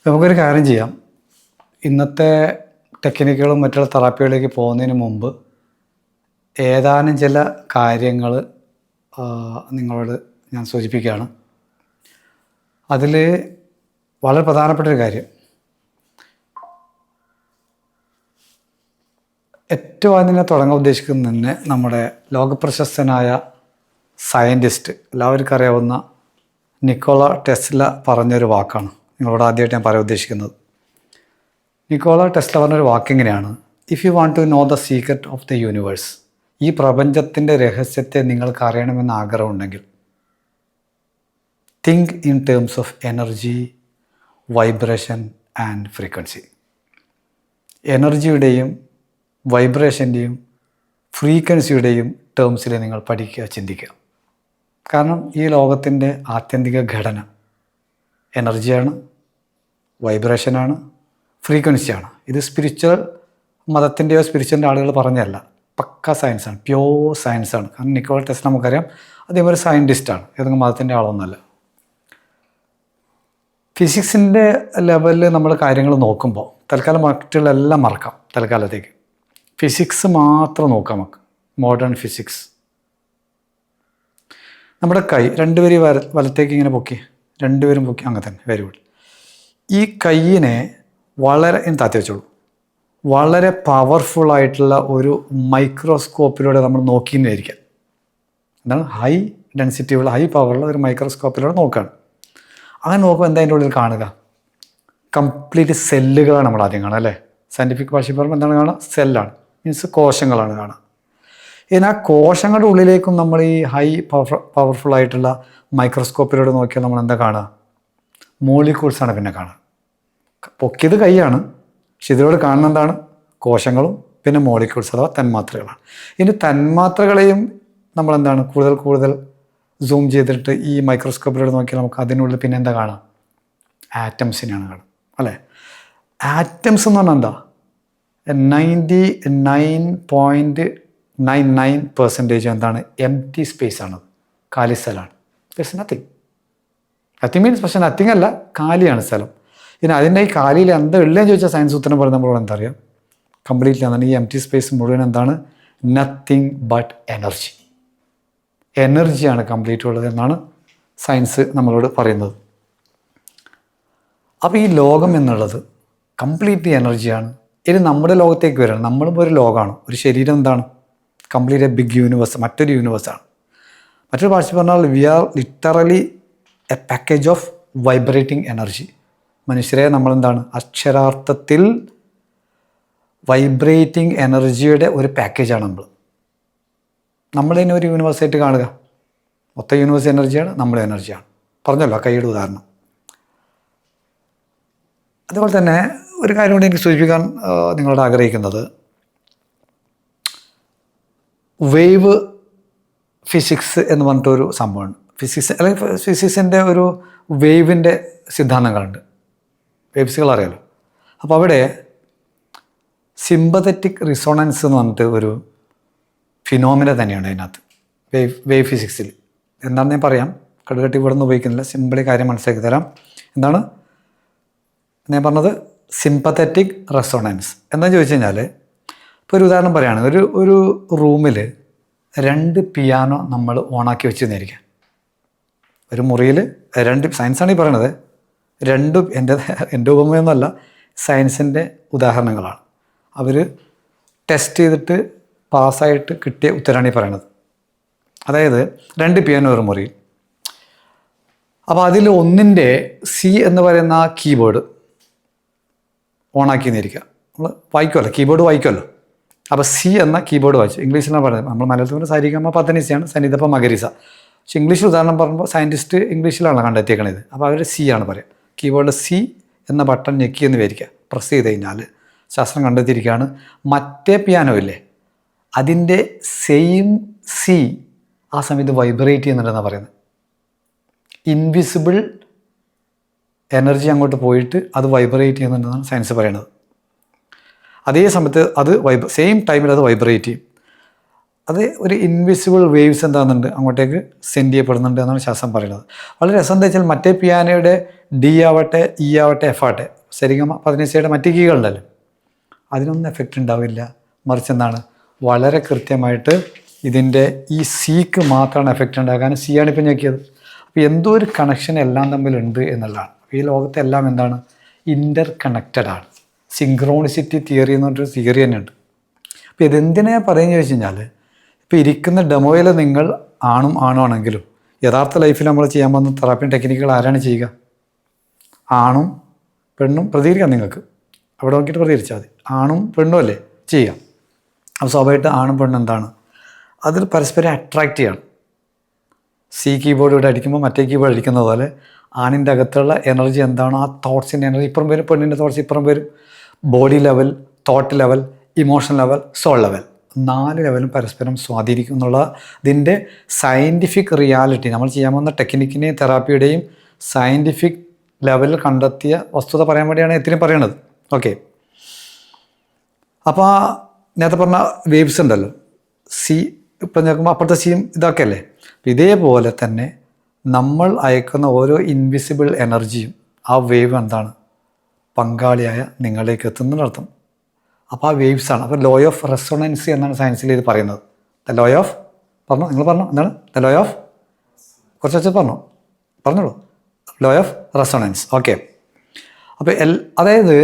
നമുക്കൊരു കാര്യം ചെയ്യാം. ഇന്നത്തെ ടെക്നിക്കുകളും മറ്റുള്ള തെറാപ്പികളിലേക്ക് പോകുന്നതിന് മുമ്പ് ഏതാനും ചില കാര്യങ്ങൾ നിങ്ങളോട് ഞാൻ സൂചിപ്പിക്കുകയാണ്. അതിൽ വളരെ പ്രധാനപ്പെട്ടൊരു കാര്യം, ഏറ്റവും ആദ്യം തുടങ്ങാൻ ഉദ്ദേശിക്കുന്നത് തന്നെ നമ്മുടെ ലോകപ്രശസ്തനായ സയൻറ്റിസ്റ്റ്, എല്ലാവർക്കും അറിയാവുന്ന നിക്കോള ടെസ്ല പറഞ്ഞൊരു വാക്കാണ് നിങ്ങളോട് ആദ്യമായിട്ട് ഞാൻ പറയാൻ ഉദ്ദേശിക്കുന്നത്. നിക്കോള ടെസ്ല പറഞ്ഞൊരു വാക്കിങ്ങനെയാണ്: if you want to know the secret of the universe, ഈ പ്രപഞ്ചത്തിൻ്റെ രഹസ്യത്തെ നിങ്ങൾക്ക് അറിയണമെന്ന് ആഗ്രഹമുണ്ടെങ്കിൽ, think in terms of energy, vibration and frequency. എനർജിയുടെയും വൈബ്രേഷൻ്റെയും ഫ്രീക്വൻസിയുടെയും ടേംസിൽ നിങ്ങൾ പഠിക്കുക, ചിന്തിക്കുക. കാരണം ഈ ലോകത്തിൻ്റെ ആത്യന്തിക ഘടന എനർജിയാണ്, വൈബ്രേഷനാണ്, ഫ്രീക്വൻസിയാണ്. ഇത് സ്പിരിച്വൽ മതത്തിൻ്റെയോ സ്പിരിച്വലിൻ്റെ ആളുകൾ പറഞ്ഞല്ല, പക്ക സയൻസാണ്, പ്യോർ സയൻസാണ്. കാരണം നിക്കോള ടെസ്ല നമുക്കറിയാം, അദ്ദേഹം ഒരു സയൻറ്റിസ്റ്റാണ്, ഏതെങ്കിലും മതത്തിൻ്റെ ആളൊന്നുമല്ല. ഫിസിക്സിൻ്റെ ലെവലിൽ നമ്മൾ കാര്യങ്ങൾ നോക്കുമ്പോൾ തൽക്കാലം മറ്റുള്ള എല്ലാം മറക്കാം. തൽക്കാലത്തേക്ക് ഫിസിക്സ് മാത്രം നോക്കാം നമുക്ക്. Modern physics. നമ്മുടെ കൈ രണ്ടുപേരും വലത്തേക്ക് ഇങ്ങനെ പൊക്കി, രണ്ടുപേരും പൊക്കി, അങ്ങനെ തന്നെ, വെരി ഗുഡ്. ഈ കൈയിനെ വളരെ താത്തി വെച്ചോളൂ. വളരെ പവർഫുള്ളായിട്ടുള്ള ഒരു മൈക്രോസ്കോപ്പിലൂടെ നമ്മൾ നോക്കിയെന്നിരിക്കാം. എന്താണ്? ഹൈ ഡെൻസിറ്റിയുള്ള, ഹൈ പവറുള്ള ഒരു മൈക്രോസ്കോപ്പിലൂടെ നോക്കുകയാണ്. അങ്ങനെ നോക്കുമ്പോൾ എന്താ അതിൻ്റെ ഉള്ളിൽ കാണുക? കംപ്ലീറ്റ് സെല്ലുകളാണ് നമ്മൾ ആദ്യം കാണുക, അല്ലേ? സയൻറ്റിഫിക് ഭാഷയിൽ പറയുമ്പോൾ എന്താണ് കാണുക? സെല്ലാണ്, മീൻസ് കോശങ്ങളാണ് കാണുക. ഇനി ആ കോശങ്ങളുടെ ഉള്ളിലേക്കും നമ്മൾ ഈ ഹൈ പവർഫുള്ളായിട്ടുള്ള മൈക്രോസ്കോപ്പിലൂടെ നോക്കിയാൽ നമ്മൾ എന്താ കാണുക? മോളിക്യൂൾസാണ് പിന്നെ കാണുക. പൊക്കിയത് കൈയാണ്, പക്ഷെ ഇതിലൂടെ കാണുന്ന എന്താണ്? കോശങ്ങളും പിന്നെ മോളിക്യൂൾസ് അഥവാ തന്മാത്രകളാണ്. ഇനി തന്മാത്രകളെയും നമ്മളെന്താണ് കൂടുതൽ സൂം ചെയ്തിട്ട് ഈ മൈക്രോസ്കോപ്പിലൂടെ നോക്കിയാൽ നമുക്ക് അതിനുള്ളിൽ പിന്നെ എന്താ കാണാം? ആറ്റംസിനെയാണ് കാണുക, അല്ലേ? ആറ്റംസ് എന്ന് പറഞ്ഞാൽ എന്താ? 99.99% എന്താണ്? എംപ്റ്റി സ്പേസ് ആണ്, കാലി സ്ഥലമാണ്. ദർസ് നത്തിങ്. നത്തിങ് മീൻസ്, പക്ഷേ നത്തിങ് അല്ല, കാലിയാണ് സ്ഥലം. ഇനി അതിൻ്റെ ഈ കാലിയിൽ എന്താ ഉള്ളതെന്ന് ചോദിച്ചാൽ സയൻസ് ഉത്തരം പറയുന്നത് നമ്മളോട് എന്താ അറിയാം? കംപ്ലീറ്റ്ലി എന്താണ്? ഈ എംപ്റ്റി സ്പേസ് മുഴുവൻ എന്താണ്? Nothing but energy. എനർജിയാണ് കംപ്ലീറ്റ് ഉള്ളത് എന്നാണ് സയൻസ് നമ്മളോട് പറയുന്നത്. അപ്പോൾ ഈ ലോകം എന്നുള്ളത് കംപ്ലീറ്റ്ലി എനർജിയാണ്. ഇനി നമ്മുടെ ലോകത്തേക്ക് വരണം. നമ്മളും ഒരു ലോകമാണ്, ഒരു ശരീരം എന്താണ്? കംപ്ലീറ്റ് എ ബിഗ് യൂണിവേഴ്സ്, മറ്റൊരു യൂണിവേഴ്സാണ്. മറ്റൊരു ഭാഷ പറഞ്ഞാൽ we are literally a package of vibrating energy. മനുഷ്യരെ നമ്മളെന്താണ്? അക്ഷരാർത്ഥത്തിൽ വൈബ്രേറ്റിംഗ് എനർജിയുടെ ഒരു പാക്കേജാണ് നമ്മൾ. നമ്മളതിനെ ഒരു യൂണിവേഴ്സായിട്ട് കാണുക. മൊത്തം യൂണിവേഴ്സ് എനർജിയാണ്, നമ്മുടെ എനർജിയാണ്. പറഞ്ഞല്ലോ ആ കൈയുടെ ഉദാഹരണം. അതുപോലെ തന്നെ ഒരു കാര്യം കൂടി എനിക്ക് സൂചിപ്പിക്കാൻ നിങ്ങളോട് ആഗ്രഹിക്കുന്നത്, വേവ് ഫിസിക്സ് എന്ന് പറഞ്ഞിട്ടൊരു സംഭവമുണ്ട്. ഫിസിക്സ് അല്ലെങ്കിൽ ഫിസിക്സിൻ്റെ ഒരു വേവിൻ്റെ സിദ്ധാന്തങ്ങളുണ്ട്. വേവ്സുകൾ അറിയാലോ. അപ്പോൾ അവിടെ സിമ്പതറ്റിക് റിസോണൻസ് എന്ന് പറഞ്ഞിട്ട് ഒരു ഫിനോമിന തന്നെയാണ് അതിനകത്ത്, വേവ് ഫിസിക്സിൽ. എന്താണെന്ന് ഞാൻ പറയാം, കടുകട്ടി ഇവിടെ നിന്ന് ഉപയോഗിക്കുന്നില്ല, സിമ്പിളി കാര്യം മനസ്സിലാക്കി തരാം. എന്താണ് ഞാൻ പറഞ്ഞത്? Sympathetic resonance. എന്താണെന്ന് ചോദിച്ചു കഴിഞ്ഞാൽ, ഇപ്പോൾ ഒരു ഉദാഹരണം പറയുകയാണ്. ഒരു റൂമിൽ 2 പിയാനോ നമ്മൾ ഓണാക്കി വെച്ചെന്നിരിക്കാം. ഒരു മുറിയിൽ 2, സയൻസാണ് ഈ പറയണത്, 2 എൻ്റെ ഉപമയൊന്നുമല്ല, സയൻസിൻ്റെ ഉദാഹരണങ്ങളാണ്. അവർ ടെസ്റ്റ് ചെയ്തിട്ട് പാസ്സായിട്ട് കിട്ടിയ ഉത്തരമാണ് ഈ പറയണത്. അതായത് 2 പിയാനോ ഒരു മുറിയിൽ. അപ്പോൾ അതിൽ ഒന്നിൻ്റെ സി എന്ന് പറയുന്ന ആ കീബോർഡ് ഓണാക്കി എന്നിരിക്കുക. നമ്മൾ വായിക്കുമല്ലോ, കീബോർഡ് വായിക്കുമല്ലോ. അപ്പോൾ സി എന്ന കീബോർഡ് വായിച്ചു. ഇംഗ്ലീഷിലാണ് പറയുന്നത്. നമ്മൾ മലയാളത്തിൽ പറഞ്ഞാൽ സരിഗമ പതനിസയാണ്, സനിതപ്പ മകരിസ. പക്ഷെ ഇംഗ്ലീഷിൽ ഉദാഹരണം പറയുമ്പോൾ സയൻറ്റിസ്റ്റ് ഇംഗ്ലീഷിലാണ് കണ്ടെത്തിയേക്കണത്. അപ്പോൾ അവർ സി ആണ് പറയുക. കീബോർഡിൽ സി എന്ന ബട്ടൺ ഞെക്കി എന്ന് വിചാരിക്കുക. പ്രസ് ചെയ്ത് കഴിഞ്ഞാൽ ശാസ്ത്രം കണ്ടെത്തിയിരിക്കുകയാണ്, മറ്റേ പിയാനോ ഇല്ലേ, അതിൻ്റെ സെയിം സി ആ സമയത്ത് വൈബ്രേറ്റ് ചെയ്യുന്നുണ്ടെന്നാണ് പറയുന്നത്. ഇൻവിസിബിൾ എനർജി അങ്ങോട്ട് പോയിട്ട് അത് വൈബ്രേറ്റ് ചെയ്യുന്നുണ്ടെന്നാണ് സയൻസ് പറയുന്നത്. അതേ സമയത്ത് അത് സെയിം ടൈമിൽ അത് വൈബ്രേറ്റ് ചെയ്യും. അത് ഒരു ഇൻവിസിബിൾ വേവ്സ് എന്താകുന്നുണ്ട് അങ്ങോട്ടേക്ക് സെൻഡ് ചെയ്യപ്പെടുന്നുണ്ട് എന്നാണ് ശാസ്ത്രം പറയുന്നത്. വളരെ രസം എന്താ വെച്ചാൽ മറ്റേ പിയാനോയുടെ ഡി ആവട്ടെ ഇ ആവട്ടെ എഫ് ആവട്ടെ സരിഗമ പതിനേശയുടെ മറ്റ് കീകളുണ്ടല്ലോ, അതിനൊന്നും എഫക്റ്റ് ഉണ്ടാവില്ല. മറിച്ച് എന്താണ്, വളരെ കൃത്യമായിട്ട് ഇതിൻ്റെ ഈ സിക്ക് മാത്രമാണ് എഫക്റ്റ് ഉണ്ടാകുക. കാരണം സി ആണ് ഇപ്പം ഞെക്കിയത്. അപ്പോൾ എന്തോ ഒരു കണക്ഷൻ എല്ലാം തമ്മിലുണ്ട് എന്നുള്ളതാണ്. ഈ ലോകത്തെല്ലാം എന്താണ്, ഇൻ്റർ കണക്റ്റഡ് ആണ്. സിങ്ക്രോണിസിറ്റി തിയറി എന്ന് പറഞ്ഞൊരു തിയറി തന്നെയുണ്ട്. അപ്പോൾ ഇതെന്തിനാ പറയുന്നത് ചോദിച്ചു കഴിഞ്ഞാൽ, ഇപ്പോൾ ഇരിക്കുന്ന ഡെമോയിൽ നിങ്ങൾ ആണും ആണെങ്കിലും യഥാർത്ഥ ലൈഫിൽ നമ്മൾ ചെയ്യാൻ പോകുന്ന തെറാപ്പി ടെക്നിക്കുകൾ ആരാണ് ചെയ്യുക? ആണും പെണ്ണും. പ്രതികരിക്കാം നിങ്ങൾക്ക്, അവിടെ നോക്കിയിട്ട് പ്രതികരിച്ചാൽ മതി. ആണും പെണ്ണും അല്ലേ ചെയ്യുക. അപ്പോൾ സ്വാഭാവികമായിട്ട് ആണും പെണ്ണും എന്താണ്, അതിൽ പരസ്പരം അട്രാക്റ്റ് ചെയ്യണം. സി കീബോർഡ് ഇവിടെ അടിക്കുമ്പോൾ മറ്റേ കീബോർഡ് അടിക്കുന്ന പോലെ ആണിൻ്റെ അകത്തുള്ള എനർജി എന്താണോ ആ തോട്ട്സിൻ്റെ എനർജി ഇപ്പുറം വരും, പെണ്ണിൻ്റെ തോട്ട്സ് ഇപ്പുറം വരും. Body level, thought level, emotion level, soul level, 4 ലെവലും പരസ്പരം സ്വാധീനിക്കും എന്നുള്ള ഇതിൻ്റെ സയൻറ്റിഫിക് റിയാലിറ്റി, നമ്മൾ ചെയ്യാൻ പോകുന്ന ടെക്നിക്കിനെയും തെറാപ്പിയുടെയും സയൻറ്റിഫിക് ലെവലിൽ കണ്ടെത്തിയ വസ്തുത പറയാൻ വേണ്ടിയാണ് ഇത്രയും പറയണത്. ഓക്കെ, അപ്പോൾ നേരത്തെ പറഞ്ഞ വേവ്സ് ഉണ്ടല്ലോ, സി ഇപ്പം നോക്കുമ്പോൾ അപ്പുറത്തെ സിയും ഇതൊക്കെ അല്ലേ. ഇതേപോലെ തന്നെ നമ്മൾ അയക്കുന്ന ഓരോ ഇൻവിസിബിൾ എനർജിയും ആ വേവ് എന്താണ്, പങ്കാളിയായ നിങ്ങളിലേക്ക് എത്തുന്നതിനർത്ഥം. അപ്പോൾ ആ വേവ്സാണ്. അപ്പോൾ ലോ ഓഫ് റെസൊണൻസ് എന്നാണ് സയൻസിൽ ഇത് പറയുന്നത്. ദ ലോ ഓഫ്, പറഞ്ഞു നിങ്ങൾ പറഞ്ഞു എന്താണ് ദ ലോ ഓഫ്, കുറച്ച് വെച്ച് പറഞ്ഞോളൂ, ലോ ഓഫ് റെസൊണൻസ്. ഓക്കെ, അപ്പോൾ അതായത്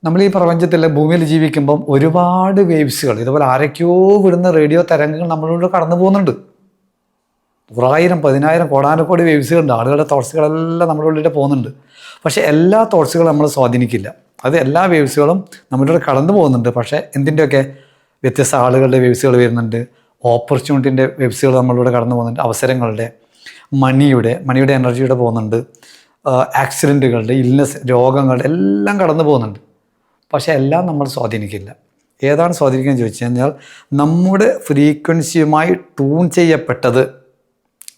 നമ്മൾ ഈ പ്രപഞ്ചത്തിൽ ഭൂമിയിൽ ജീവിക്കുമ്പം ഒരുപാട് വേവ്സുകൾ ഇതുപോലെ ആരൊക്കെയോ വിടുന്ന റേഡിയോ തരംഗങ്ങൾ നമ്മളിലൂടെ കടന്നു പോകുന്നുണ്ട്. 100,000, 10,000, കോടാനുകോടി വേവ്സുകളുണ്ട്. ആളുകളുടെ തോട്ട്സുകളെല്ലാം നമ്മുടെ ഉള്ളിൽ പോകുന്നുണ്ട്. പക്ഷേ എല്ലാ തോട്ട്സുകളും നമ്മൾ സ്വാധീനിക്കില്ല. അത് എല്ലാ വേവ്സുകളും നമ്മളിലൂടെ കടന്നു പോകുന്നുണ്ട്. പക്ഷേ എന്തിൻ്റെയൊക്കെ വ്യത്യസ്ത ആളുകളുടെ വേവ്സുകൾ വരുന്നുണ്ട്, ഓപ്പർച്യൂണിറ്റിൻ്റെ വേവ്സുകൾ നമ്മളിലൂടെ കടന്നു പോകുന്നുണ്ട്, അവസരങ്ങളുടെ, മണിയുടെ എനർജിയുടെ പോകുന്നുണ്ട്, ആക്സിഡൻറ്റുകളുടെ, ഇൽനെസ്, രോഗങ്ങളുടെ എല്ലാം കടന്നു പോകുന്നുണ്ട്. പക്ഷേ എല്ലാം നമ്മൾ സ്വാധീനിക്കില്ല. ഏതാണ് സ്വാധീനിക്കുക എന്ന് ചോദിച്ചു കഴിഞ്ഞാൽ, നമ്മുടെ ഫ്രീക്വൻസിയുമായി ട്യൂൺ ചെയ്യപ്പെട്ടത്,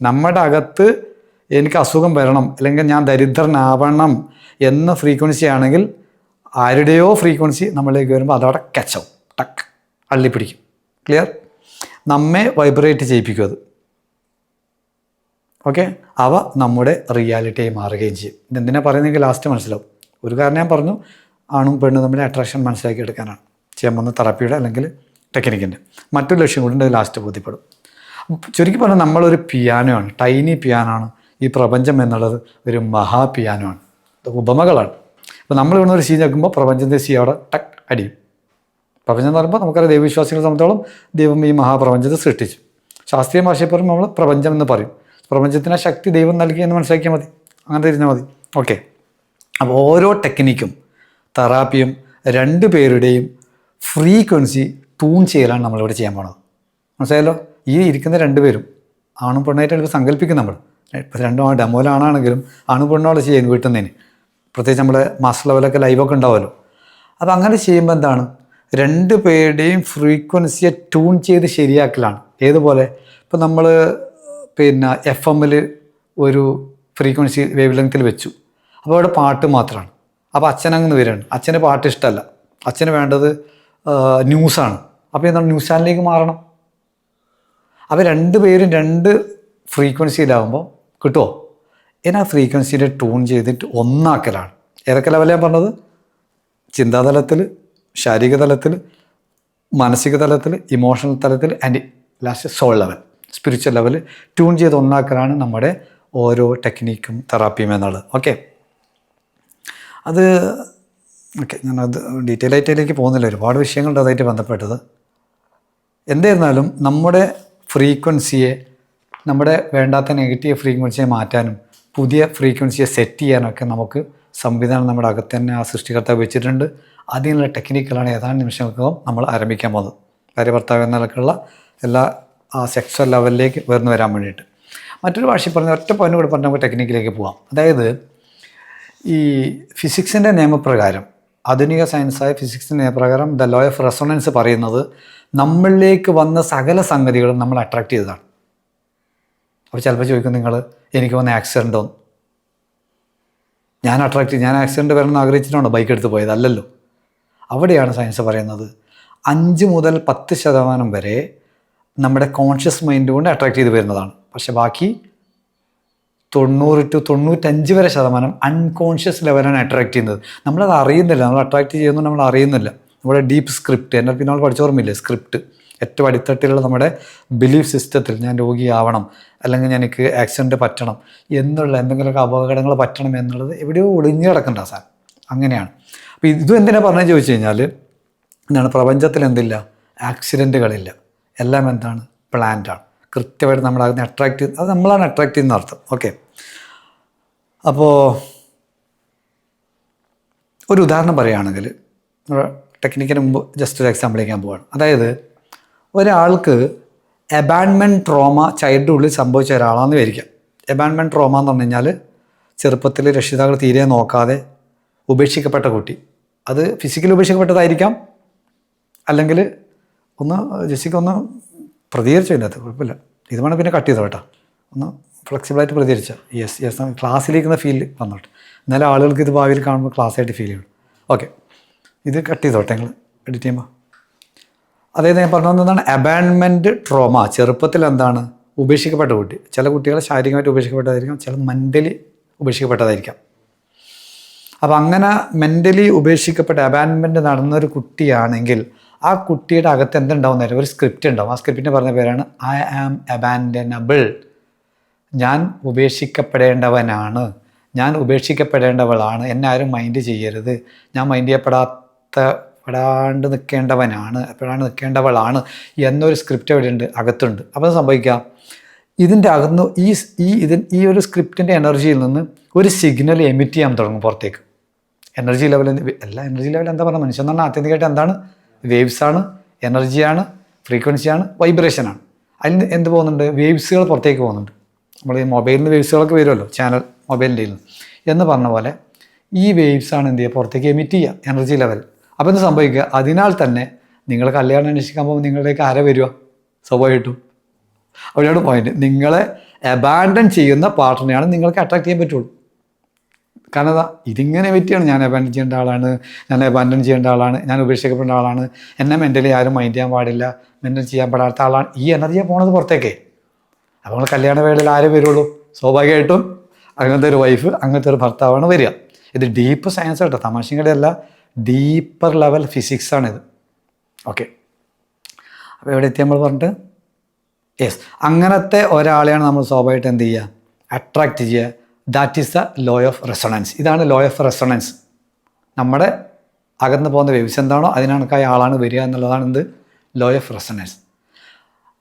നമ്മുടെ അകത്ത് എനിക്ക് അസുഖം വരണം അല്ലെങ്കിൽ ഞാൻ ദരിദ്രനാവണം എന്ന ഫ്രീക്വൻസി ആണെങ്കിൽ ആരുടെയോ ഫ്രീക്വൻസി നമ്മളിലേക്ക് വരുമ്പോൾ അതവിടെ കച്ചാവും, ടക്ക് അള്ളിപ്പിടിക്കും. ക്ലിയർ? നമ്മെ വൈബ്രേറ്റ് ചെയ്യിപ്പിക്കും അത്. ഓക്കെ, അവ നമ്മുടെ റിയാലിറ്റിയായി മാറുകയും ചെയ്യും. ഇതെന്തിനാ പറയുന്നതെങ്കിൽ ലാസ്റ്റ് മനസ്സിലാവും. ഒരു കാരണം ഞാൻ പറഞ്ഞു, ആണും പെണ്ണും തമ്മിൽ അട്രാക്ഷൻ മനസ്സിലാക്കി എടുക്കാനാണ് ചെയ്യാൻ പോകുന്ന തെറാപ്പിയുടെ അല്ലെങ്കിൽ ടെക്നിക്കിൻ്റെ. മറ്റൊരു ലക്ഷ്യം കൂടി ലാസ്റ്റ് ബോധ്യപ്പെടും. ചുരുക്കി പറഞ്ഞാൽ നമ്മളൊരു പിയാനോ ആണ്, ടൈനി പിയാനോ ആണ്. ഈ പ്രപഞ്ചം എന്നുള്ളത് ഒരു മഹാ പിയാനോ ആണ്. ഉപമകളാണ്. അപ്പോൾ നമ്മൾ ഇവിടെ ഒരു സി ഞെക്കുമ്പോൾ പ്രപഞ്ചത്തിൻ്റെ സി അവിടെ ടക്ക് അടിയും. പ്രപഞ്ചം എന്ന് പറയുമ്പോൾ നമുക്കറിയാം, ദൈവവിശ്വാസികളെ സംബന്ധിച്ചോളം ദൈവം ഈ മഹാപ്രപഞ്ചത്തെ സൃഷ്ടിച്ചു. ശാസ്ത്രീയ ഭാഷയിൽ പറയുമ്പോൾ നമ്മൾ പ്രപഞ്ചം എന്ന് പറയും. പ്രപഞ്ചത്തിന് ശക്തി ദൈവം നൽകിയെന്ന് മനസ്സിലാക്കിയാൽ മതി, അങ്ങനെ തിരിഞ്ഞാൽ മതി. ഓക്കെ, അപ്പോൾ ഓരോ ടെക്നിക്കും തെറാപ്പിയും 2 പേരുടെയും ഫ്രീക്വൻസി ട്യൂൺ ചെയ്യലാണ് നമ്മളിവിടെ ചെയ്യാൻ പോണത്. മനസ്സിലായല്ലോ? ഈ ഇരിക്കുന്ന 2 പേരും ആണും പെണ്ണായിട്ട് ഇപ്പോൾ സങ്കല്പിക്കും നമ്മൾ. ഇപ്പോൾ 2 ഡെമോയിലാണെങ്കിലും ആണും പെണ്ണോടെ ചെയ്യാൻ വീട്ടിൽ നിന്ന്. പ്രത്യേകിച്ച് നമ്മുടെ മാസ്റ്റർ ലെവലൊക്കെ ലൈവൊക്കെ ഉണ്ടാവുമല്ലോ. അപ്പോൾ അങ്ങനെ ചെയ്യുമ്പോൾ എന്താണ്, 2 പേരുടെയും ഫ്രീക്വൻസിയെ ട്യൂൺ ചെയ്ത് ശരിയാക്കലാണ്. ഏതുപോലെ, ഇപ്പോൾ നമ്മൾ FM ഒരു ഫ്രീക്വൻസി വേവ് ലെങ്ത്തിൽ വെച്ചു. അപ്പോൾ അവിടെ പാട്ട് മാത്രമാണ്. അപ്പോൾ അച്ഛനങ്ങനെ വരികയാണ്. അച്ഛന് പാട്ട് ഇഷ്ടമല്ല, അച്ഛന് വേണ്ടത് ന്യൂസാണ്. അപ്പോൾ എന്താണ്, ന്യൂസ് ചാനലിലേക്ക് മാറണം. അപ്പോൾ 2 പേരും 2 ഫ്രീക്വൻസിയിലാകുമ്പോൾ കിട്ടുമോ? ഇനി ആ ഫ്രീക്വൻസിയുടെ ട്യൂൺ ചെയ്തിട്ട് ഒന്നാക്കലാണ്. ഏതൊക്കെ ലെവലാണ് പറഞ്ഞത്? ചിന്താതലത്തിൽ, ശാരീരിക തലത്തിൽ, മാനസിക തലത്തിൽ, ഇമോഷണൽ തലത്തിൽ and last soul level, spiritual level tune ചെയ്ത് ഒന്നാക്കലാണ് നമ്മുടെ ഓരോ ടെക്നിക്കും തെറാപ്പിയും എന്നുള്ളത്. ഓക്കെ, ഞാനത് ഡീറ്റെയിൽ ആയിട്ടിലേക്ക് പോകുന്നില്ല. ഒരുപാട് വിഷയങ്ങളുണ്ട് അതുമായിട്ട് ബന്ധപ്പെട്ടത്. എന്തായിരുന്നാലും നമ്മുടെ ഫ്രീക്വൻസിയെ, നമ്മുടെ വേണ്ടാത്ത നെഗറ്റീവ് ഫ്രീക്വൻസിയെ മാറ്റാനും പുതിയ ഫ്രീക്വൻസിയെ സെറ്റ് ചെയ്യാനൊക്കെ നമുക്ക് സംവിധാനം നമ്മുടെ അകത്ത് തന്നെ ആ സൃഷ്ടികർത്താവ് വെച്ചിട്ടുണ്ട്. അതിനുള്ള ടെക്നിക്കുകളാണ് ഏതാനും നിമിഷങ്ങൾക്കകം നമ്മൾ ആരംഭിക്കാൻ പോകുന്നത്. ഭാര്യ ഭർത്താവ് എന്നൊക്കെയുള്ള എല്ലാ ആ സെക്സ്വൽ ലെവലിലേക്ക് ഉയർന്നു വരാൻ വേണ്ടിയിട്ട്. മറ്റൊരു ഭാഷയിൽ പറഞ്ഞ ഒറ്റ പോയിന്റ് കൂടെ പറഞ്ഞ് നമുക്ക് ടെക്നിക്കിലേക്ക് പോകാം. അതായത് ഈ ഫിസിക്സിൻ്റെ നിയമപ്രകാരം, ആധുനിക സയൻസായ ഫിസിക്സിൻ്റെ നിയമപ്രകാരം ദ ലോ ഓഫ് റെസൊണൻസ് പറയുന്നത് നമ്മളിലേക്ക് വന്ന സകല സംഗതികളും നമ്മൾ അട്രാക്റ്റ് ചെയ്തതാണ്. അപ്പോൾ ചിലപ്പോൾ ചോദിക്കും നിങ്ങൾ, എനിക്ക് വന്ന ആക്സിഡൻറ്റോ, ഞാൻ ആക്സിഡൻറ്റ് വരണമെന്ന് ആഗ്രഹിച്ചിട്ടാണോ ബൈക്ക് എടുത്ത് പോയത്? അല്ലല്ലോ. അവിടെയാണ് സയൻസ് പറയുന്നത് 5 മുതൽ 10% വരെ നമ്മുടെ കോൺഷ്യസ് മൈൻഡ് കൊണ്ട് അട്രാക്ട് ചെയ്ത് വരുന്നതാണ്. പക്ഷെ ബാക്കി 90 to 95 വരെ ശതമാനം അൺകോൺഷ്യസ് ലെവലാണ് അട്രാക്ട് ചെയ്യുന്നത്. നമ്മളത് അറിയുന്നില്ല. നമ്മൾ അട്രാക്ട് ചെയ്യുന്നത് നമ്മൾ അറിയുന്നില്ല. നമ്മുടെ ഡീപ്പ് സ്ക്രിപ്റ്റ്, എൻ്റെ പിന്നെ നമ്മൾ പഠിച്ചോർമ്മയില്ലേ സ്ക്രിപ്റ്റ്, ഏറ്റവും അടിത്തട്ടിലുള്ള നമ്മുടെ ബിലീഫ് സിസ്റ്റത്തിൽ ഞാൻ രോഗിയാവണം, അല്ലെങ്കിൽ എനിക്ക് ആക്സിഡൻറ്റ് പറ്റണം എന്നുള്ള, എന്തെങ്കിലുമൊക്കെ അപകടങ്ങൾ പറ്റണം എന്നുള്ളത് എവിടെയോ ഒളിഞ്ഞു കിടക്കേണ്ട സാർ. അങ്ങനെയാണ്. അപ്പോൾ ഇതും എന്തിനാണ് പറഞ്ഞത് ചോദിച്ചു കഴിഞ്ഞാൽ, എന്താണ്, പ്രപഞ്ചത്തിൽ എന്തില്ല, ആക്സിഡൻറ്റുകളില്ല, എല്ലാം എന്താണ്, പ്ലാൻഡാണ്. കൃത്യമായിട്ട് നമ്മളതിനെ അട്രാക്ട് ചെയ്യുന്നത്, അത് നമ്മളാണ് അട്രാക്ട് ചെയ്യുന്ന അർത്ഥം. ഓക്കെ. അപ്പോൾ ഒരു ഉദാഹരണം പറയുകയാണെങ്കിൽ, ടെക്നിക്കിന് മുമ്പ് ജസ്റ്റ് ഒരു എക്സാമ്പിൾ ചെയ്യാൻ പോവാണ്. അതായത് ഒരാൾക്ക് അബാൻഡ്മെൻറ്റ് ട്രോമ ചൈൽഡ് ഉള്ളിൽ സംഭവിച്ച ഒരാളാണെന്ന് വിചാരിക്കാം. അബാൻഡ്മെൻറ്റ് ട്രോമ എന്ന് പറഞ്ഞു കഴിഞ്ഞാൽ ചെറുപ്പത്തിൽ രക്ഷിതാക്കൾ തീരെ നോക്കാതെ ഉപേക്ഷിക്കപ്പെട്ട കുട്ടി. അത് ഫിസിക്കലി ഉപേക്ഷിക്കപ്പെട്ടതായിരിക്കാം, അല്ലെങ്കിൽ ഒന്ന് ജെസ്സിക്ക് ഒന്ന് പ്രതികരിച്ചു അതിനകത്ത്, കുഴപ്പമില്ല, ഇത് വേണം പിന്നെ കട്ട് ചെയ്തോ കേട്ടോ, ഒന്ന് ഫ്ലെക്സിബിളായിട്ട് പ്രതികരിച്ച യെസ് ക്ലാസ്സിലിരിക്കുന്ന ഫീൽ വന്നോട്ടെ, എന്നാലും ആളുകൾക്ക് ഇത് ഭാവിയിൽ കാണുമ്പോൾ ക്ലാസ്സായിട്ട് ഫീൽ ചെയ്യണം. ഓക്കെ, ഇത് കട്ട് ചെയ്തോട്ടെ നിങ്ങൾ എഡിറ്റ് ചെയ്യുമ്പോൾ. അതായത് ഞാൻ പറഞ്ഞു എന്താണ്, അബാൻഡ്മെൻറ്റ് ട്രോമ ചെറുപ്പത്തിൽ എന്താണ്, ഉപേക്ഷിക്കപ്പെട്ട കുട്ടി. ചില കുട്ടികൾ ശാരീരികമായിട്ട് ഉപേക്ഷിക്കപ്പെട്ടതായിരിക്കാം, ചില മെൻ്റലി ഉപേക്ഷിക്കപ്പെട്ടതായിരിക്കാം. അപ്പോൾ അങ്ങനെ മെൻ്റലി ഉപേക്ഷിക്കപ്പെട്ട അബാൻഡ്മെൻറ്റ് നടന്നൊരു കുട്ടിയാണെങ്കിൽ ആ കുട്ടിയുടെ അകത്ത് എന്തുണ്ടാവുന്നതായിരുന്നു, ഒരു സ്ക്രിപ്റ്റ് ഉണ്ടാവും. ആ സ്ക്രിപ്റ്റിന് പറഞ്ഞ പേരാണ് ഐ ആം അബാൻഡനബിൾ. ഞാൻ ഉപേക്ഷിക്കപ്പെടേണ്ടവനാണ്, ഞാൻ ഉപേക്ഷിക്കപ്പെടേണ്ടവളാണ്, എന്നെ ആരും മൈൻഡ് ചെയ്യരുത്, ഞാൻ മൈൻഡ് ചെയ്യപ്പെടാണ്ട് നിൽക്കേണ്ടവളാണ് എന്നൊരു സ്ക്രിപ്റ്റ് അവിടെ ഉണ്ട്, അകത്തുണ്ട്. അപ്പോൾ അത് സംഭവിക്കാം, ഇതിൻ്റെ അകന്ന് ഈ ഒരു സ്ക്രിപ്റ്റിൻ്റെ എനർജിയിൽ നിന്ന് ഒരു സിഗ്നൽ എമിറ്റ് ചെയ്യാൻ തുടങ്ങും പുറത്തേക്ക്. എനർജി ലെവൽ, എല്ലാ എനർജി ലെവൽ എന്താ പറയുക, മനുഷ്യൻ എന്ന് പറഞ്ഞാൽ ആത്യന്തികമായിട്ട് എന്താണ്, വേവ്സാണ്, എനർജിയാണ്, ഫ്രീക്വൻസിയാണ്, വൈബ്രേഷനാണ്. അതിൽ എന്ത് പോകുന്നുണ്ട്, വേവ്സുകൾ പുറത്തേക്ക് പോകുന്നുണ്ട്. നമ്മൾ ഈ മൊബൈലിൽ നിന്ന് വേവ്സുകളൊക്കെ വരുമല്ലോ, ചാനൽ മൊബൈലിൻ്റെ നിന്ന് എന്ന് പറഞ്ഞ പോലെ ഈ വേവ്സാണ് എന്ത് ചെയ്യുക, പുറത്തേക്ക് എമിറ്റ് ചെയ്യുക, എനർജി ലെവൽ. അപ്പോൾ എന്ത് സംഭവിക്കുക, അതിനാൽ തന്നെ നിങ്ങൾ കല്യാണം അന്വേഷിക്കാൻ പോകുമ്പോൾ നിങ്ങളുടെയൊക്കെ ആരെ വരിക, സ്വാഭാവികമായിട്ടും അവിടെയാണ് പോയിന്റ്. നിങ്ങളെ അബാൻഡൻ ചെയ്യുന്ന പാർട്ട്ണറെയാണ് നിങ്ങൾക്ക് അട്രാക്ട് ചെയ്യാൻ പറ്റുള്ളൂ. കാരണം അതാ ഇതിങ്ങനെ പറ്റിയാണ്, ഞാൻ അബാൻഡൻ ചെയ്യേണ്ട ആളാണ്, ഞാൻ അബാൻഡൻ ചെയ്യേണ്ട ആളാണ്, ഞാൻ ഉപേക്ഷിക്കപ്പെടേണ്ട ആളാണ്, എന്നെ മെൻ്റലി ആരും മൈൻഡ് ചെയ്യാൻ പാടില്ല, മെൻ്റൽ ചെയ്യാൻ പെടാത്ത ആളാണ്, ഈ എനർജിയാണ് പോണത് പുറത്തേക്ക്. അപ്പോൾ നമ്മൾ കല്യാണ വേളയിൽ ആരെ വരുള്ളൂ, സ്വാഭാവികമായിട്ടും അങ്ങനത്തെ ഒരു വൈഫ്, അങ്ങനത്തെ ഒരു ഭർത്താവാണ് വരിക. ഇത് ഡീപ്പ് സയൻസ് കേട്ടോ, തമാശയുടെ അല്ല, ഡീപ്പർ ലെവൽ ഫിസിക്സാണിത്. ഓക്കെ, അപ്പോൾ എവിടെ എത്തി നമ്മൾ പറഞ്ഞിട്ട്, യെസ്, അങ്ങനത്തെ ഒരാളെയാണ് നമ്മൾ സ്വാഭാവികമായിട്ട് എന്ത് ചെയ്യുക, അട്രാക്റ്റ് ചെയ്യുക. That is the law of resonance. ഇതാണ് ലോ ഓഫ് റെസൊണൻസ്. നമ്മുടെ അകന്ന് പോകുന്ന വേവ്സ് എന്താണോ അതിനകക്കായ ആളാണ് വരിക എന്നുള്ളതാണ് എന്ത്, ലോ ഓഫ് റെസൊണൻസ്.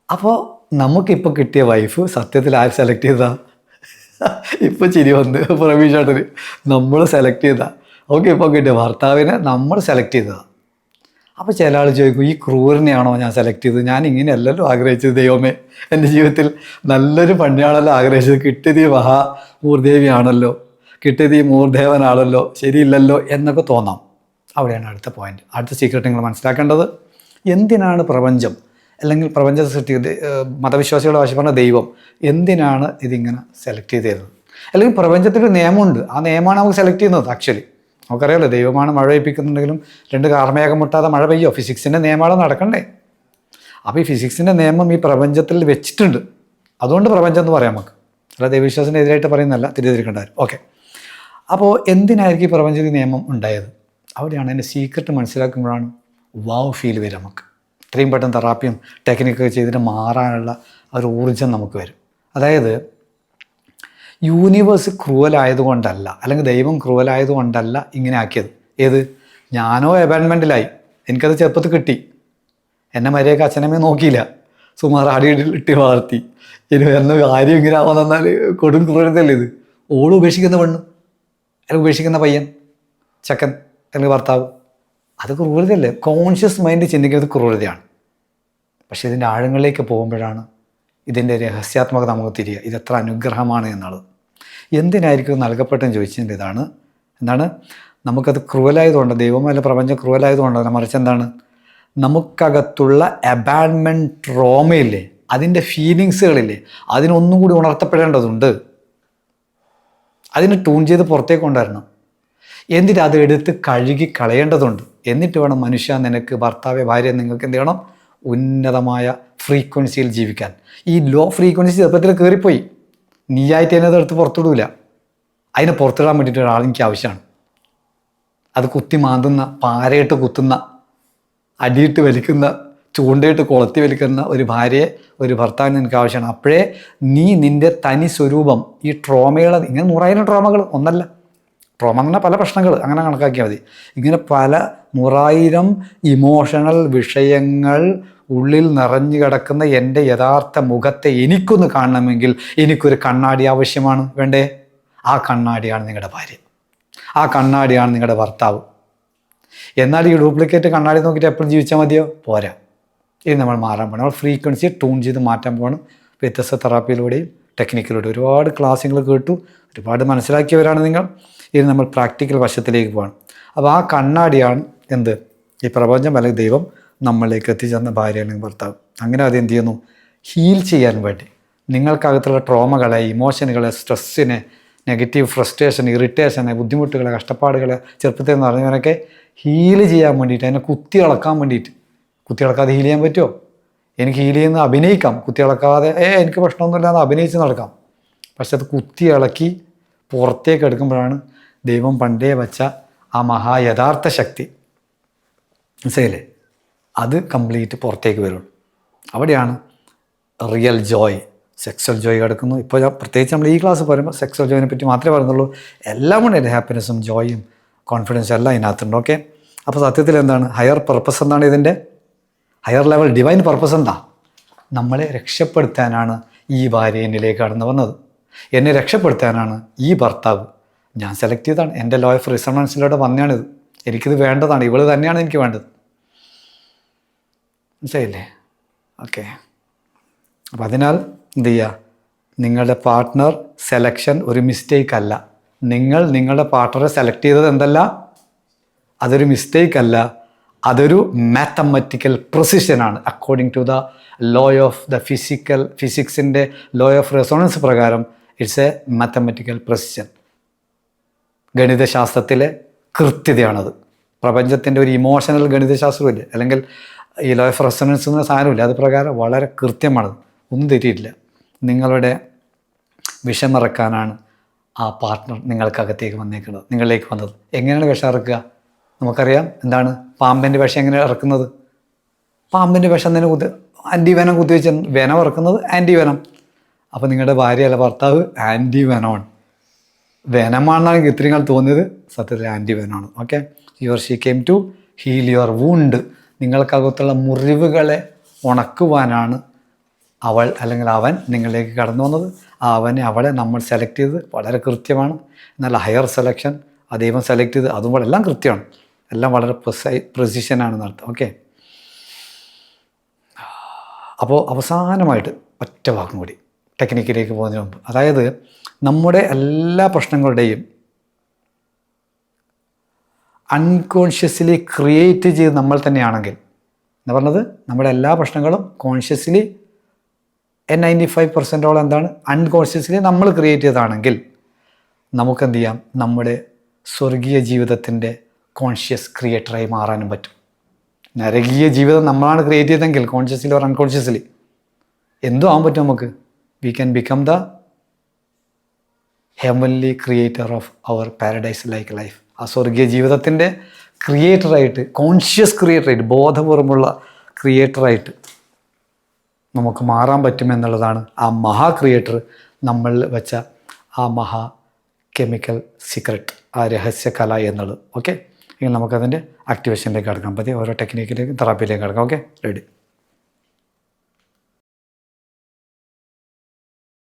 അപ്പോൾ നമുക്കിപ്പോൾ കിട്ടിയ വൈഫ് സത്യത്തിൽ ആര് സെലക്ട് ചെയ്താ, ഇപ്പോൾ ചിരി വന്ന് പ്രവീഷാട്ടിന് നമ്മൾ സെലക്ട് ചെയ്താ. ഓക്കെ, ഇപ്പോൾ കിട്ടിയ ഭർത്താവിനെ നമ്മൾ സെലക്ട് ചെയ്തതാണ്. അപ്പോൾ ചില ആൾ ചോദിക്കും, ഈ ക്രൂരനെയാണോ ഞാൻ സെലക്ട് ചെയ്തത്, ഞാൻ ഇങ്ങനെയല്ലല്ലോ ആഗ്രഹിച്ചത്, ദൈവമേ എൻ്റെ ജീവിതത്തിൽ നല്ലൊരു പണിയാണല്ലോ ആഗ്രഹിച്ചത്, കിട്ടിയത് ഈ മൂർദേവിയാണല്ലോ, കിട്ടിയത് ഈ മൂർദേവനാണല്ലോ, ശരിയില്ലല്ലോ എന്നൊക്കെ തോന്നാം. അവിടെയാണ് അടുത്ത പോയിന്റ്, അടുത്ത സീക്രട്ട് നിങ്ങൾ മനസ്സിലാക്കേണ്ടത്. എന്തിനാണ് പ്രപഞ്ചം, അല്ലെങ്കിൽ പ്രപഞ്ചത്തെ സൃഷ്ടിക്കുന്നത്, മതവിശ്വാസികളുടെ ഭാഷ പറഞ്ഞ ദൈവം എന്തിനാണ് ഇതിങ്ങനെ സെലക്ട് ചെയ്തത്, അല്ലെങ്കിൽ പ്രപഞ്ചത്തിൽ നിയമമുണ്ട്, ആ നിയമമാണ് നമുക്ക് സെലക്ട് ചെയ്യുന്നത്. ആക്ച്വലി നമുക്കറിയാമല്ലോ, ദൈവമാണ് മഴ പെയ്യിപ്പിക്കുന്നുണ്ടെങ്കിലും രണ്ട് കാർമേഘം മുട്ടാതെ മഴ പെയ്യോ, ഫിസിക്സിൻ്റെ നിയമമാണ് നടക്കണ്ടേ. അപ്പോൾ ഈ ഫിസിക്സിൻ്റെ നിയമം ഈ പ്രപഞ്ചത്തിൽ വെച്ചിട്ടുണ്ട്, അതുകൊണ്ട് പ്രപഞ്ചം എന്ന് പറയാം നമുക്ക്. അല്ല ദൈവവിശ്വാസത്തിന് എതിരായിട്ട് പറയുന്നതല്ല, തിരിതിരിക്കേണ്ടവരും. ഓക്കെ, അപ്പോൾ എന്തിനായിരിക്കും ഈ പ്രപഞ്ചത്തിൽ നിയമം ഉണ്ടായത്, അവിടെയാണ് അതിൻ്റെ സീക്രട്ട് മനസ്സിലാക്കുമ്പോഴാണ് വാവ് ഫീൽ വരും നമുക്ക്. ഇത്രയും പെട്ടെന്ന് തെറാപ്പിയും ടെക്നിക്കൊക്കെ ചെയ്തിട്ട് മാറാനുള്ള ഒരു ഊർജ്ജം നമുക്ക് വരും. അതായത് യൂണിവേഴ്സ് ക്രൂവലായതുകൊണ്ടല്ല, അല്ലെങ്കിൽ ദൈവം ക്രൂവലായതുകൊണ്ടല്ല ഇങ്ങനെ ആക്കിയത്. ഏത്, ഞാനോ അബാൻഡ്മെൻറ്റിലായി, എനിക്കത് ചെറുപ്പത്തിൽ കിട്ടി, എന്നെ മര്യാദക്ക് അച്ഛനമ്മയെ നോക്കിയില്ല, സുമാർ ആടിയിട്ട് വളർത്തി, ഇനി വരുന്ന കാര്യം ഇങ്ങനെ ആവാൻ തന്നാൽ കൊടും ക്രൂരതയല്ലേ ഇത്. ഓള് ഉപേക്ഷിക്കുന്ന പെണ്ണ്, അല്ലെങ്കിൽ ഉപേക്ഷിക്കുന്ന പയ്യൻ, ചക്കൻ അല്ലെങ്കിൽ ഭർത്താവ്, അത് ക്രൂരതയല്ലേ. കോൺഷ്യസ് മൈൻഡ് ചിന്തിക്കുന്നത് ക്രൂരതയാണ്. പക്ഷേ ഇതിൻ്റെ ആഴങ്ങളിലേക്ക് പോകുമ്പോഴാണ് ഇതിൻ്റെ രഹസ്യാത്മകത നമുക്ക് തിരിയുക, ഇതെത്ര അനുഗ്രഹമാണ് എന്നുള്ളത്. എന്തിനായിരിക്കും നൽകപ്പെട്ടെന്ന് ചോദിച്ചതിൻ്റെ ഇതാണ്, എന്താണ്, നമുക്കത് ക്രൂവലായതുകൊണ്ട്, ദൈവമല്ല പ്രപഞ്ചം ക്രൂവലായതുകൊണ്ടല്ല, മറിച്ച് എന്താണ്, നമുക്കകത്തുള്ള അബാൻഡ്മെൻറ്റ് ട്രോമയില്ലേ, അതിൻ്റെ ഫീലിങ്സുകളില്ലേ, അതിനൊന്നും കൂടി ഉണർത്തപ്പെടേണ്ടതുണ്ട്. അതിന് ട്യൂൺ ചെയ്ത് പുറത്തേക്ക് കൊണ്ടുവരണം. എന്നിട്ട് അത് എടുത്ത് കഴുകി കളയേണ്ടതുണ്ട്. എന്നിട്ട് വേണം മനുഷ്യ, നിനക്ക് ഭർത്താവെ ഭാര്യ, നിങ്ങൾക്ക് എന്ത് ചെയ്യണം, ഉന്നതമായ ഫ്രീക്വൻസിയിൽ ജീവിക്കാൻ. ഈ ലോ ഫ്രീക്വൻസി ചെറുപ്പത്തിൽ കയറിപ്പോയി, നീയായിട്ട് തന്നെ അതെടുത്ത് പുറത്തിടൂല. അതിനെ പുറത്തിടാൻ വേണ്ടിയിട്ട് ഒരാൾ എനിക്ക് ആവശ്യമാണ്. അത് കുത്തി മാന്തുന്ന, പാരയിട്ട് കുത്തുന്ന, അടിയിട്ട് വലിക്കുന്ന, ചൂണ്ടയിട്ട് കൊളത്തി വലിക്കുന്ന ഒരു ഭാര്യയെ, ഒരു ഭർത്താവിന് എനിക്ക് ആവശ്യമാണ്. അപ്പോഴേ നീ നിൻ്റെ തനി സ്വരൂപം, ഈ ട്രോമകളെ, ഇങ്ങനെ 100,000 ട്രോമകൾ, ഒന്നല്ല, ട്രോമ എന്ന് പറഞ്ഞാൽ പല പ്രശ്നങ്ങൾ, അങ്ങനെ കണക്കാക്കിയാൽ മതി. ഇങ്ങനെ പല 100,000 ഇമോഷണൽ വിഷയങ്ങൾ ഉള്ളിൽ നിറഞ്ഞു കിടക്കുന്ന എൻ്റെ യഥാർത്ഥ മുഖത്തെ എനിക്കൊന്ന് കാണണമെങ്കിൽ എനിക്കൊരു കണ്ണാടി ആവശ്യമാണ്. വേണ്ടേ? ആ കണ്ണാടിയാണ് നിങ്ങളുടെ ഭാര്യ, ആ കണ്ണാടിയാണ് നിങ്ങളുടെ ഭർത്താവ്. എന്നാൽ ഈ ഡ്യൂപ്ലിക്കേറ്റ് കണ്ണാടി നോക്കിയിട്ട് എപ്പോഴും ജീവിച്ചാൽ മതിയോ? പോരാ. ഇത് നമ്മൾ മാറാൻ പോകണം. നമ്മൾ ഫ്രീക്വൻസി ട്യൂൺ ചെയ്ത് മാറ്റാൻ പോകണം. വ്യത്യസ്ത തെറാപ്പിയിലൂടെയും ടെക്നിക്കിലൂടെയും ഒരുപാട് ക്ലാസ്സുകൾ കേട്ടു, ഒരുപാട് മനസ്സിലാക്കിയവരാണ് നിങ്ങൾ. ഇത് നമ്മൾ പ്രാക്ടിക്കൽ വശത്തിലേക്ക് പോകണം. അപ്പോൾ ആ കണ്ണാടിയാണ് എന്ത്? ഈ പ്രപഞ്ചം അല്ലെങ്കിൽ ദൈവം നമ്മളിലേക്ക് എത്തിച്ചേർന്ന ഭാര്യ അല്ലെങ്കിൽ ഭർത്താവ്. അങ്ങനെ അത് എന്ത് ചെയ്യുന്നു? ഹീൽ ചെയ്യാൻ വേണ്ടി നിങ്ങൾക്കകത്തുള്ള ട്രോമകളെ, ഇമോഷനുകളെ, സ്ട്രെസ്സിനെ, നെഗറ്റീവ് ഫ്രസ്ട്രേഷൻ, ഇറിറ്റേഷനെ, ബുദ്ധിമുട്ടുകളെ, കഷ്ടപ്പാടുകളെ, ചെറുപ്പത്തിൽ എന്ന് പറഞ്ഞവരൊക്കെ ഹീൽ ചെയ്യാൻ വേണ്ടിയിട്ട്, അതിനെ കുത്തി ഇളക്കാൻ വേണ്ടിയിട്ട്. കുത്തി ഇളക്കാതെ ഹീൽ ചെയ്യാൻ പറ്റുമോ? എനിക്ക് ഹീൽ ചെയ്യുന്ന അഭിനയിക്കാം, കുത്തി ഇളക്കാതെ എനിക്ക് പ്രശ്നമൊന്നുമില്ലാതെ അഭിനയിച്ച് നടക്കാം. പക്ഷെ അത് കുത്തി ഇളക്കി പുറത്തേക്ക് എടുക്കുമ്പോഴാണ് ദൈവം പണ്ടേ വച്ച ആ യഥാർത്ഥ ശക്തി, മനസ്സിലായില്ലേ, അത് കംപ്ലീറ്റ് പുറത്തേക്ക് വരുള്ളൂ. അവിടെയാണ് റിയൽ ജോയ്, സെക്സ്വൽ ജോയ് കിടക്കുന്നു. ഇപ്പോൾ ഞാൻ പ്രത്യേകിച്ച് നമ്മൾ ഈ ക്ലാസ് പറയുമ്പോൾ സെക്സ്വൽ ജോയിനെ പറ്റി മാത്രമേ പറയുന്നുള്ളൂ. എല്ലാം കൊണ്ട് ഹാപ്പിനെസ്സും ജോയും കോൺഫിഡൻസും എല്ലാം ഇതിനകത്തുണ്ട്. ഓക്കെ, അപ്പോൾ സത്യത്തിൽ എന്താണ് ഹയർ പർപ്പസ്? എന്താണ് ഇതിൻ്റെ ഹയർ ലെവൽ ഡിവൈൻ പർപ്പസ്? എന്താ? നമ്മളെ രക്ഷപ്പെടുത്താനാണ് ഈ ഭാര്യ എന്നിലേക്ക് കടന്നു വന്നത്. എന്നെ രക്ഷപ്പെടുത്താനാണ് ഈ ഭർത്താവ് ഞാൻ സെലക്ട് ചെയ്തതാണ്. എൻ്റെ ലോ ഓഫ് റിസണൻസിലൂടെ വന്നതാണിത്. എനിക്കിത് വേണ്ടതാണ്, ഇവള് തന്നെയാണ് എനിക്ക് വേണ്ടത്. മനസ്സിലായില്ലേ? ഓക്കെ, അപ്പം അതിനാൽ എന്ത് ചെയ്യുക? നിങ്ങളുടെ പാർട്ട്ണർ സെലക്ഷൻ ഒരു മിസ്റ്റേക്ക് അല്ല. നിങ്ങൾ നിങ്ങളുടെ പാർട്ട്ണറെ സെലക്ട് ചെയ്തത് എന്തല്ല? അതൊരു മിസ്റ്റേക്ക് അല്ല, അതൊരു മാത്തമാറ്റിക്കൽ പ്രിസിഷനാണ്. According to the law of ദ ഫിസിക്സിൻ്റെ ലോ ഓഫ് റെസൊണൻസ് പ്രകാരം ഇറ്റ്സ് എ മാത്തമാറ്റിക്കൽ പ്രിസിഷൻ. ഗണിതശാസ്ത്രത്തിലെ കൃത്യതയാണത്. പ്രപഞ്ചത്തിൻ്റെ ഒരു ഇമോഷണൽ ഗണിതശാസ്ത്രമില്ല, അല്ലെങ്കിൽ ഈ ലോ ഓഫ് റെസൊണൻസ് എന്ന സാധനമില്ല. അത് പ്രകാരം വളരെ കൃത്യമാണത്, ഒന്നും തെറ്റിയിട്ടില്ല. നിങ്ങളുടെ വിഷമിറക്കാനാണ് ആ പാർട്ട്ണർ നിങ്ങൾക്കകത്തേക്ക് വന്നേക്കുന്നത്, നിങ്ങളിലേക്ക് വന്നത്. എങ്ങനെയാണ് വിഷം ഇറക്കുക? നമുക്കറിയാം. എന്താണ് പാമ്പിൻ്റെ വിഷം എങ്ങനെയാണ് ഇറക്കുന്നത്? പാമ്പിൻ്റെ വിഷം തന്നെ ആൻറ്റിവെനം കുത്തിവെച്ച് വെനം ഇറക്കുന്നത് ആൻറ്റിവെനം. അപ്പോൾ നിങ്ങളുടെ ഭാര്യ അല്ല ഭർത്താവ് ആൻറ്റിവെനമാണ്. വെനമാണെന്നാണ് എനിക്ക് ഇത്രയും കാലം തോന്നിയത്, സത്യത്തിൽ ആൻറ്റിവെനമാണ്. Okay, she came to heal your wound. നിങ്ങൾക്കകത്തുള്ള മുറിവുകളെ ഉണക്കുവാനാണ് അവൾ അല്ലെങ്കിൽ അവൻ നിങ്ങളിലേക്ക് കടന്നു വന്നത്. ആ അവളെ നമ്മൾ സെലക്ട് ചെയ്തത് വളരെ കൃത്യമാണ്. എന്നാൽ ഹയർ സെലക്ഷൻ ആ ദൈവം സെലക്ട് ചെയ്ത് അതും എല്ലാം കൃത്യമാണ്, എല്ലാം വളരെ പ്രിസിഷനാണെന്ന് അർത്ഥം. ഓക്കെ, അപ്പോൾ അവസാനമായിട്ട് ഒറ്റ വാക്കും കൂടി ടെക്നിക്കിലേക്ക് പോകുന്നതിന് മുമ്പ്, അതായത് നമ്മുടെ എല്ലാ പ്രശ്നങ്ങളുടെയും അൺകോൺഷ്യസ്ലി ക്രിയേറ്റ് ചെയ്ത് നമ്മൾ തന്നെയാണെങ്കിൽ, എന്ന് പറഞ്ഞത് നമ്മുടെ എല്ലാ പ്രശ്നങ്ങളും കോൺഷ്യസ്ലി 95% എന്താണ് അൺകോൺഷ്യസ്ലി നമ്മൾ ക്രിയേറ്റ് ചെയ്തതാണെങ്കിൽ നമുക്കെന്ത് ചെയ്യാം? നമ്മുടെ സ്വർഗീയ ജീവിതത്തിൻ്റെ കോൺഷ്യസ് ക്രിയേറ്ററായി മാറാനും പറ്റും. നരകീയ ജീവിതം നമ്മളാണ് ക്രിയേറ്റ് ചെയ്തതെങ്കിൽ കോൺഷ്യസ്ലി ഓർ അൺകോൺഷ്യസ്ലി എന്തോ ആവാൻ പറ്റും നമുക്ക്. We can become the heavenly creator of our paradise like life. ആ സ്വർഗീയ ജീവിതത്തിൻ്റെ ക്രിയേറ്ററായിട്ട്, കോൺഷ്യസ് ക്രിയേറ്ററായിട്ട്, ബോധപൂർവമുള്ള ക്രിയേറ്ററായിട്ട് നമുക്ക് മാറാൻ പറ്റുമെന്നുള്ളതാണ് ആ ക്രിയേറ്റർ നമ്മൾ വെച്ച ആ കെമിക്കൽ സീക്രട്ട്, ആ രഹസ്യകല എന്നുള്ളത്. ഓക്കെ, ഇനി നമുക്കതിൻ്റെ ആക്ടിവേഷനിലേക്ക് കടക്കാൻ പറ്റി, ഓരോ ടെക്നിക്കിലേക്ക് തെറാപ്പിയിലേക്ക് കടക്കാം. Okay, ready.